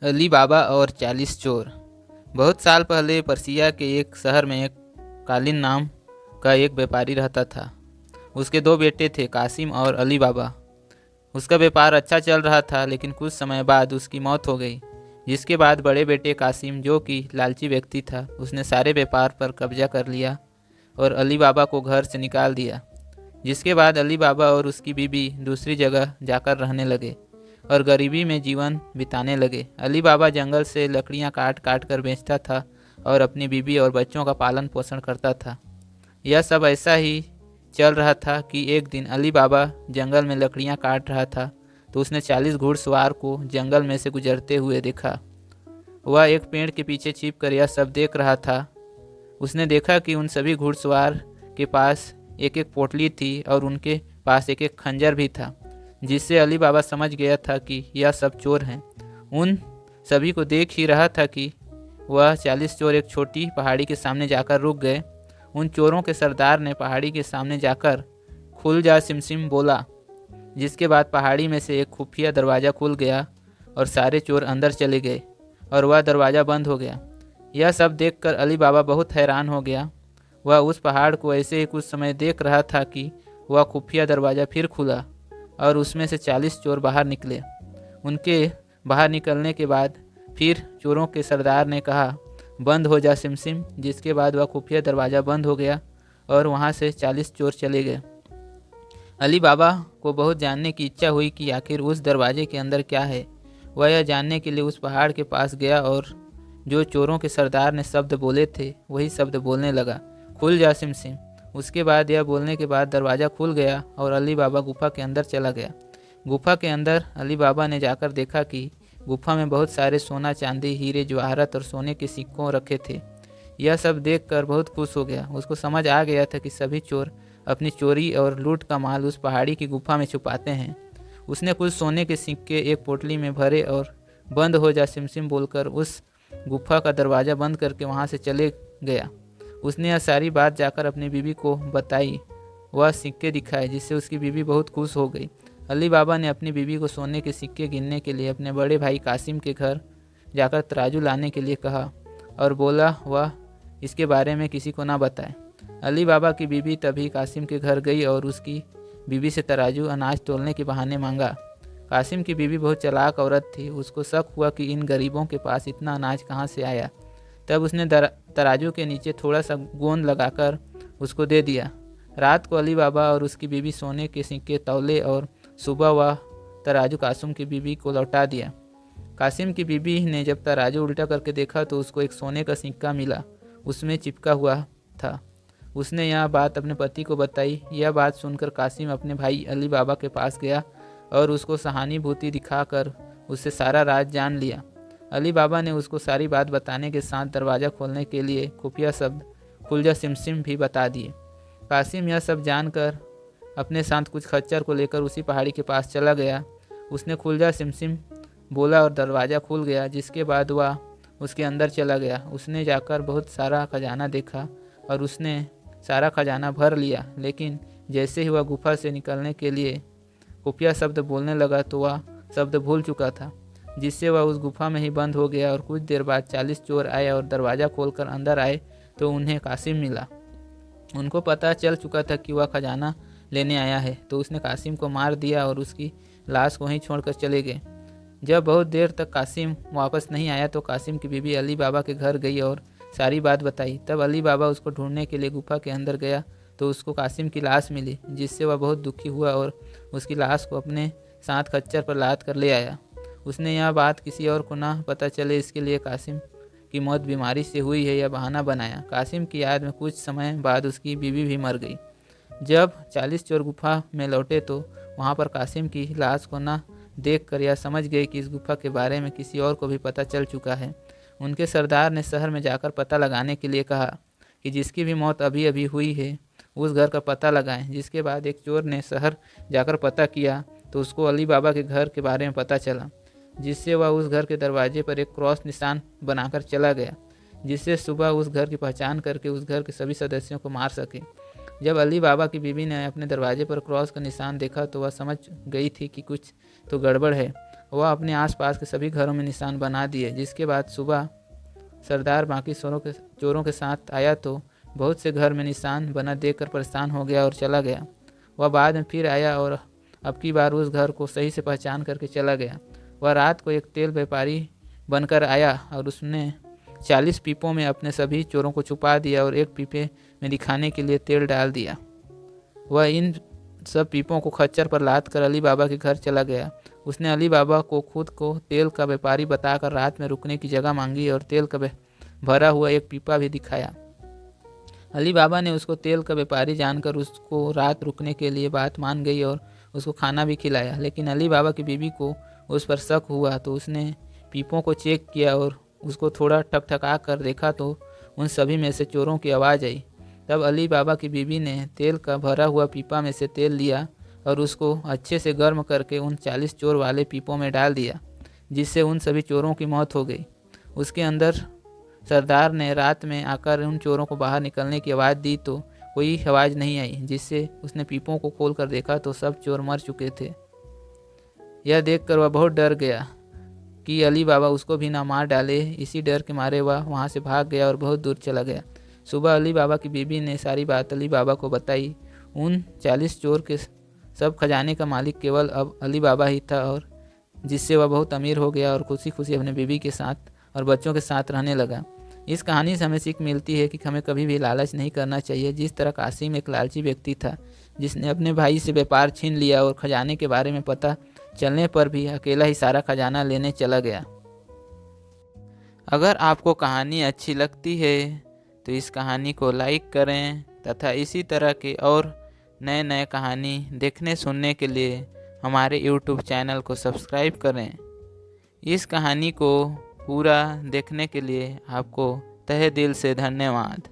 अली बाबा और 40 चोर। बहुत साल पहले पर्सिया के एक शहर में एक कालीन नाम का एक व्यापारी रहता था। उसके दो बेटे थे, कासिम और अली बाबा। उसका व्यापार अच्छा चल रहा था, लेकिन कुछ समय बाद उसकी मौत हो गई। जिसके बाद बड़े बेटे कासिम, जो कि लालची व्यक्ति था, उसने सारे व्यापार पर कब्जा कर लिया और अली बाबा को घर से निकाल दिया। जिसके बाद अली बाबा और उसकी बीबी दूसरी जगह जाकर रहने लगे और गरीबी में जीवन बिताने लगे। अली बाबा जंगल से लकड़ियां काट काट कर बेचता था और अपनी बीबी और बच्चों का पालन पोषण करता था। यह सब ऐसा ही चल रहा था कि एक दिन अली बाबा जंगल में लकड़ियां काट रहा था, तो उसने 40 घुड़सवार को जंगल में से गुजरते हुए देखा। वह एक पेड़ के पीछे छिप कर यह सब देख रहा था। उसने देखा कि उन सभी घुड़सवार के पास एक एक पोटली थी और उनके पास एक एक खंजर भी था, जिससे अली बाबा समझ गया था कि यह सब चोर हैं। उन सभी को देख ही रहा था कि वह 40 चोर एक छोटी पहाड़ी के सामने जाकर रुक गए। उन चोरों के सरदार ने पहाड़ी के सामने जाकर खुल जा सिमसिम बोला, जिसके बाद पहाड़ी में से एक खुफिया दरवाज़ा खुल गया और सारे चोर अंदर चले गए और वह दरवाज़ा बंद हो गया। यह सब देखकर अली बाबा बहुत हैरान हो गया। वह उस पहाड़ को ऐसे ही कुछ समय देख रहा था कि वह खुफिया दरवाज़ा फिर खुला और उसमें से 40 चोर बाहर निकले। उनके बाहर निकलने के बाद फिर चोरों के सरदार ने कहा, बंद हो जा सिमसिम। जिसके बाद वह खुफिया दरवाज़ा बंद हो गया और वहाँ से 40 चोर चले गए। अली बाबा को बहुत जानने की इच्छा हुई कि आखिर उस दरवाजे के अंदर क्या है। वह यह जानने के लिए उस पहाड़ के पास गया और जो चोरों के सरदार ने शब्द बोले थे वही शब्द बोलने लगा, खुल जा सिमसिम। उसके बाद यह बोलने के बाद दरवाज़ा खुल गया और अली बाबा गुफा के अंदर चला गया। गुफा के अंदर अली बाबा ने जाकर देखा कि गुफा में बहुत सारे सोना, चांदी, हीरे, जवाहरात और सोने के सिक्कों रखे थे। यह सब देखकर बहुत खुश हो गया। उसको समझ आ गया था कि सभी चोर अपनी चोरी और लूट का माल उस पहाड़ी की गुफा में छुपाते हैं। उसने कुछ सोने के सिक्के एक पोटली में भरे और बंद हो जा सिमसिम बोलकर उस गुफा का दरवाज़ा बंद करके वहाँ से चले गया। उसने यह सारी बात जाकर अपनी बीवी को बताई। वह सिक्के दिखाए, जिससे उसकी बीवी बहुत खुश हो गई। अली बाबा ने अपनी बीवी को सोने के सिक्के गिनने के लिए अपने बड़े भाई कासिम के घर जाकर तराजू लाने के लिए कहा और बोला वह इसके बारे में किसी को ना बताए। अली बाबा की बीवी तभी कासिम के घर गई और उसकी बीवी से तराजू अनाज तोलने के बहाने मांगा। कासिम की बीवी बहुत चालाक औरत थी। उसको शक हुआ कि इन गरीबों के पास इतना अनाज कहाँ से आया। तब उसने तराजू के नीचे थोड़ा सा गोंद लगाकर उसको दे दिया। रात को अली बाबा और उसकी बीवी सोने के सिक्के तौले और सुबह वह तराजू कासिम की बीवी को लौटा दिया। कासिम की बीवी ने जब तराजू उल्टा करके देखा तो उसको एक सोने का सिक्का मिला, उसमें चिपका हुआ था। उसने यह बात अपने पति को बताई। यह बात सुनकर कासिम अपने भाई अली बाबा के पास गया और उसको सहानुभूति दिखाकर उससे सारा राज जान लिया। अली बाबा ने उसको सारी बात बताने के साथ दरवाज़ा खोलने के लिए खुफिया शब्द खुल जा सिमसिम भी बता दिए। कासिम यह सब जानकर अपने साथ कुछ खच्चर को लेकर उसी पहाड़ी के पास चला गया। उसने खुल जा सिमसिम बोला और दरवाज़ा खुल गया। जिसके बाद वह उसके अंदर चला गया। उसने जाकर बहुत सारा खजाना देखा और उसने सारा खजाना भर लिया, लेकिन जैसे ही वह गुफा से निकलने के लिए खुफिया शब्द बोलने लगा तो वह शब्द भूल चुका था, जिससे वह उस गुफा में ही बंद हो गया। और कुछ देर बाद 40 चोर आए और दरवाज़ा खोलकर अंदर आए तो उन्हें कासिम मिला। उनको पता चल चुका था कि वह खजाना लेने आया है, तो उसने कासिम को मार दिया और उसकी लाश वहीं छोड़कर चले गए। जब बहुत देर तक कासिम वापस नहीं आया तो कासिम की बीवी अली बाबा के घर गई और सारी बात बताई। तब अली बाबा उसको ढूंढने के लिए गुफा के अंदर गया तो उसको कासिम की लाश मिली, जिससे वह बहुत दुखी हुआ और उसकी लाश को अपने साथ खच्चर पर लाद कर ले आया। उसने यह बात किसी और को ना पता चले, इसके लिए कासिम की मौत बीमारी से हुई है यह बहाना बनाया। कासिम की याद में कुछ समय बाद उसकी बीवी भी मर गई। जब 40 चोर गुफा में लौटे तो वहाँ पर कासिम की लाश को न देखकर यह समझ गए कि इस गुफा के बारे में किसी और को भी पता चल चुका है। उनके सरदार ने शहर में जाकर पता लगाने के लिए कहा कि जिसकी भी मौत अभी अभी हुई है उस घर का पता लगाएं। जिसके बाद एक चोर ने शहर जाकर पता किया तो उसको अली बाबा के घर के बारे में पता चला, जिससे वह उस घर के दरवाजे पर एक क्रॉस निशान बनाकर चला गया, जिससे सुबह उस घर की पहचान करके उस घर के सभी सदस्यों को मार सके। जब अली बाबा की बीवी ने अपने दरवाजे पर क्रॉस का निशान देखा तो वह समझ गई थी कि कुछ तो गड़बड़ है। वह अपने आसपास के सभी घरों में निशान बना दिए। जिसके बाद सुबह सरदार बाकी चोरों के साथ आया तो बहुत से घर में निशान बना देखकर परेशान हो गया और चला गया। वह बाद में फिर आया और अब की बार उस घर को सही से पहचान करके चला गया। वह रात को एक तेल व्यापारी बनकर आया और उसने 40 पीपों में अपने सभी चोरों को छुपा दिया और एक पीपे में दिखाने के लिए तेल डाल दिया। वह इन सब पीपों को खच्चर पर लाद कर अली बाबा के घर चला गया। उसने अली बाबा को खुद को तेल का व्यापारी बताकर रात में रुकने की जगह मांगी और तेल का भरा हुआ एक पीपा भी दिखाया। अली बाबा ने उसको तेल का व्यापारी जानकर उसको रात रुकने के लिए बात मान गई और उसको खाना भी खिलाया। लेकिन अली बाबा की बीवी को उस पर शक हुआ तो उसने पीपों को चेक किया और उसको थोड़ा ठकठका कर देखा तो उन सभी में से चोरों की आवाज़ आई। तब अली बाबा की बीवी ने तेल का भरा हुआ पीपा में से तेल लिया और उसको अच्छे से गर्म करके उन 40 चोर वाले पीपों में डाल दिया, जिससे उन सभी चोरों की मौत हो गई। उसके अंदर सरदार ने रात में आकर उन चोरों को बाहर निकलने की आवाज़ दी तो कोई आवाज़ नहीं आई, जिससे उसने पीपों को खोल कर देखा तो सब चोर मर चुके थे। यह देखकर वह बहुत डर गया कि अली बाबा उसको भी ना मार डाले। इसी डर के मारे वह वहाँ से भाग गया और बहुत दूर चला गया। सुबह अली बाबा की बीवी ने सारी बात अली बाबा को बताई। उन 40 चोर के सब खजाने का मालिक केवल अब अली बाबा ही था, और जिससे वह बहुत अमीर हो गया और खुशी खुशी अपने बीवी के साथ और बच्चों के साथ रहने लगा। इस कहानी से हमें सीख मिलती है कि हमें कभी भी लालच नहीं करना चाहिए। जिस तरह कासिम एक लालची व्यक्ति था जिसने अपने भाई से व्यापार छीन लिया और खजाने के बारे में पता चलने पर भी अकेला ही सारा खजाना लेने चला गया। अगर आपको कहानी अच्छी लगती है तो इस कहानी को लाइक करें तथा इसी तरह के और नए नए कहानी देखने सुनने के लिए हमारे YouTube चैनल को सब्सक्राइब करें। इस कहानी को पूरा देखने के लिए आपको तहे दिल से धन्यवाद।